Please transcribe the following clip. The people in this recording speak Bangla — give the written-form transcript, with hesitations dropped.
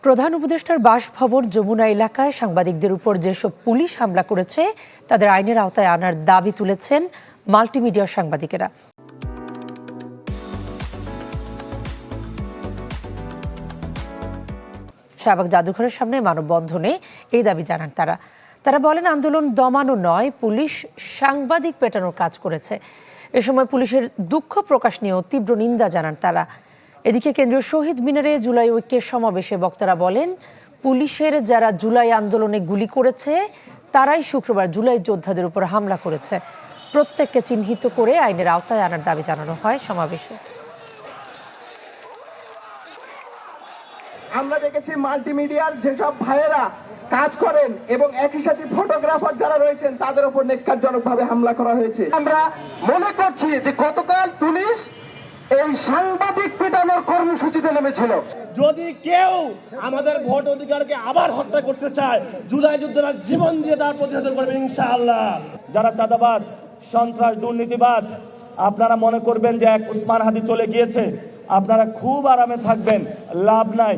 প্রধান উপদেষ্টার বাসভবন যমুনা এলাকায় সাংবাদিকদের উপর যেসব পুলিশ হামলা করেছে তাদের আইনের আওতায় আনার দাবি তুলেছেন মাল্টিমিডিয়ার সাংবাদিকেরা। শাহবাগ জাদুঘরের সামনে মানববন্ধনে এই দাবি জানান তারা বলেন, আন্দোলন দমানো নয়, পুলিশ সাংবাদিক পেটানোর কাজ করেছে। এ সময় পুলিশের দুঃখ প্রকাশ নিয়েও তীব্র নিন্দা জানান তারা। এদিকে কেন্দ্রীয় শহীদ মিনারে জুলাই ঐক্যের সমাবেশে বক্তারা বলেন, পুলিশের যারা জুলাই আন্দোলনে গুলি করেছে তারাই শুক্রবার জুলাই যোদ্ধাদের উপর হামলা করেছে। প্রত্যেককে চিহ্নিত করে আইনের আওতায় আনার দাবি জানানো হয় সমাবেশে। আমরা দেখেছি মাল্টিমিডিয়ার যেসব ভাইয়েরা কাজ করেন এবং একই সাথে ফটোগ্রাফার যারা রয়েছেন তাদের উপর নেককারজনকভাবে হামলা করা হয়েছে। আমরা মনে করছি যে গতকাল পুলিশ এই সাংবাদিক পেটানোর কর্মসূচিতে নেমেছিল। যদি কেউ আমাদের ভোট অধিকারকে আবার হত্যা করতে চায়, জুলাই যোদ্ধারা জীবন দিয়ে তার প্রতিহত করবে ইনশাআল্লাহ। যারা চাঁদাবাদ, সন্ত্রাস, দুর্নীতিবাদ, আপনারা মনে করবেন যে এক উসমান হাদি চলে গিয়েছে, আপনারা খুব আরামে থাকবেন, লাভ নাই।